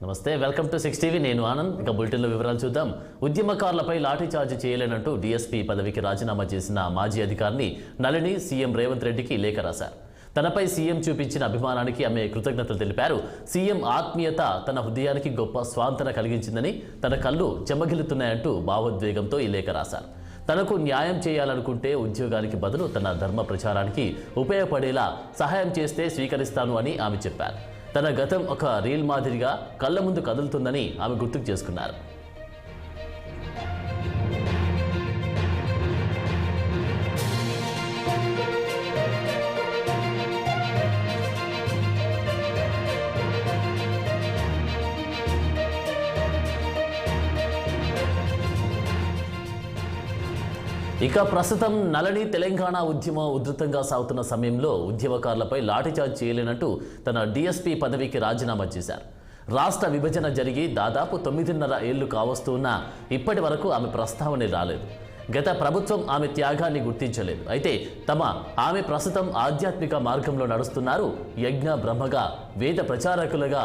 నమస్తే, welcome to 6 TV. నేను ఆనంద్. ఇక బులెటిన్లో వివరాలు చూద్దాం. ఉద్యమకారులపై లాఠీచార్జ్ చేయలేనంటూ డీఎస్పీ పదవికి రాజీనామా చేసిన మాజీ అధికారిని నళిని సీఎం రేవంత్ రెడ్డికి లేఖ రాశారు. తనపై సీఎం చూపించిన అభిమానానికి ఆమె కృతజ్ఞతలు తెలిపారు. సీఎం ఆత్మీయత తన హృదయానికి గొప్ప స్వాంతన కలిగించిందని, తన కళ్ళు చెమ్మగిల్లుతున్నాయంటూ భావోద్వేగంతో ఈ లేఖ రాశారు. తనకు న్యాయం చేయాలనుకుంటే ఉద్యోగానికి బదులు తన ధర్మ ప్రచారానికి ఉపయోగపడేలా సహాయం చేస్తే స్వీకరిస్తాను అని ఆమె చెప్పారు. తన గతం ఒక రీల్ మాదిరిగా కళ్ళ ముందు కదులుతుందని ఆమె గుర్తుకు చేసుకున్నారు. ఇక ప్రస్తుతం నళిని తెలంగాణ ఉద్యమం ఉధృతంగా సాగుతున్న సమయంలో ఉద్యమకారులపై లాఠీచార్జ్ చేయలేనంటూ తన డీఎస్పీ పదవికి రాజీనామా చేశారు. రాష్ట్ర విభజన జరిగి దాదాపు 9.5 ఏళ్లు కావస్తున్నా ఇప్పటి వరకు ఆమె ప్రస్తావన రాలేదు. గత ప్రభుత్వం ఆమె త్యాగాన్ని గుర్తించలేదు. అయితే ఆమె ప్రస్తుతం ఆధ్యాత్మిక మార్గంలో నడుస్తున్నారు. యజ్ఞ బ్రహ్మగా, వేద ప్రచారకులుగా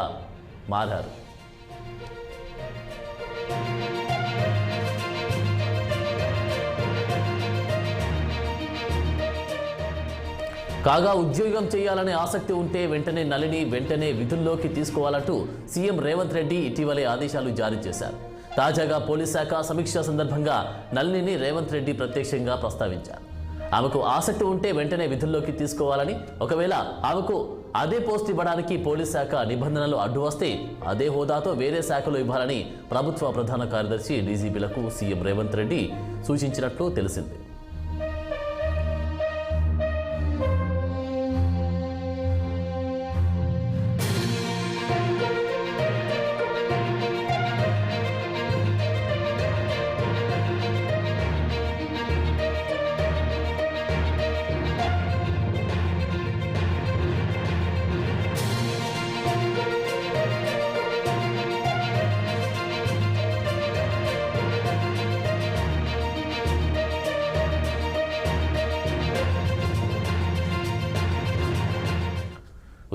మారారు. కాగా ఉద్యోగం చేయాలనే ఆసక్తి ఉంటే వెంటనే విధుల్లోకి తీసుకోవాలంటూ సీఎం రేవంత్ రెడ్డి ఇటీవలే ఆదేశాలు జారీ చేశారు. తాజాగా పోలీస్ శాఖ సమీక్ష సందర్భంగా నళినిని రేవంత్ రెడ్డి ప్రత్యక్షంగా ప్రస్తావించారు. ఆమెకు ఆసక్తి ఉంటే వెంటనే విధుల్లోకి తీసుకోవాలని, ఒకవేళ ఆమెకు అదే పోస్ట్ ఇవ్వడానికి పోలీస్ శాఖ నిబంధనలు అడ్డు వస్తే అదే హోదాతో వేరే శాఖలో ఇవ్వాలని ప్రభుత్వ ప్రధాన కార్యదర్శి డీజీపీలకు సీఎం రేవంత్ రెడ్డి సూచించినట్లు తెలిసింది.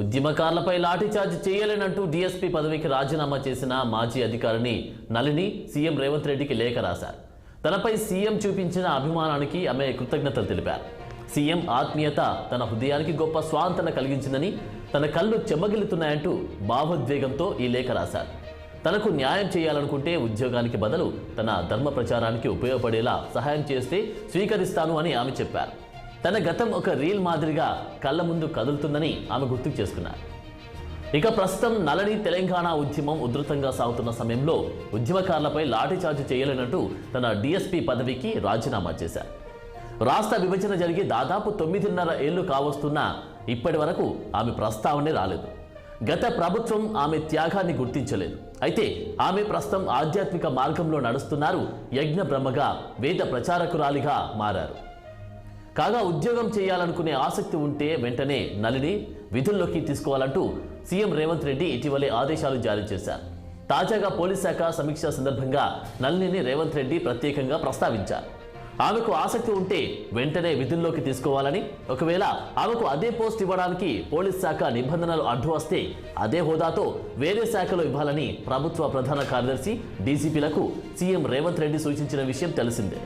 ఉద్యమకారులపై లాఠీచార్జ్ చేయలేనంటూ డీఎస్పీ పదవికి రాజీనామా చేసిన మాజీ అధికారిని నళిని సీఎం రేవంత్ రెడ్డికి లేఖ రాశారు. తనపై సీఎం చూపించిన అభిమానానికి ఆమె కృతజ్ఞతలు తెలిపారు. సీఎం ఆత్మీయత తన హృదయానికి గొప్ప స్వాంతన కలిగించిందని, తన కళ్ళు చెమ్మగిల్లుతున్నాయంటూ భావోద్వేగంతో ఈ లేఖ రాశారు. తనకు న్యాయం చేయాలనుకుంటే ఉద్యోగానికి బదులు తన ధర్మ ప్రచారానికి ఉపయోగపడేలా సహాయం చేస్తే స్వీకరిస్తాను అని ఆమె చెప్పారు. తన గతం ఒక రీల్ మాదిరిగా కళ్ళ ముందు కదులుతుందని ఆమె గుర్తుకు చేసుకున్నారు. ఇక ప్రస్తుతం నళిని తెలంగాణ ఉద్యమం ఉధృతంగా సాగుతున్న సమయంలో ఉద్యమకారులపై లాఠీచార్జ్ చేయలేనంటూ తన డీఎస్పీ పదవికి రాజీనామా చేశారు. రాష్ట్ర విభజన జరిగి దాదాపు 9.5 ఏళ్లు కావస్తున్నా ఇప్పటి వరకు ఆమె ప్రస్తావనే రాలేదు. గత ప్రభుత్వం ఆమె త్యాగాన్ని గుర్తించలేదు. అయితే ఆమె ప్రస్తుతం ఆధ్యాత్మిక మార్గంలో నడుస్తున్నారు. యజ్ఞ బ్రహ్మగా, వేద ప్రచారకురాలిగా మారారు. కాగా ఉద్యోగం చేయాలనుకునే ఆసక్తి ఉంటే వెంటనే నళిని విధుల్లోకి తీసుకోవాలంటూ సీఎం రేవంత్ రెడ్డి ఇటీవలే ఆదేశాలు జారీ చేశారు. తాజాగా పోలీస్ శాఖ సమీక్ష సందర్భంగా నళినిని రేవంత్ రెడ్డి ప్రత్యేకంగా ప్రస్తావించారు. ఆమెకు ఆసక్తి ఉంటే వెంటనే విధుల్లోకి తీసుకోవాలని, ఒకవేళ ఆమెకు అదే పోస్ట్ ఇవ్వడానికి పోలీస్ శాఖ నిబంధనలు అడ్డు వస్తే అదే హోదాతో వేరే శాఖలో ఇవ్వాలని ప్రభుత్వ ప్రధాన కార్యదర్శి డీజీపీలకు సీఎం రేవంత్ రెడ్డి సూచించిన విషయం తెలిసిందే.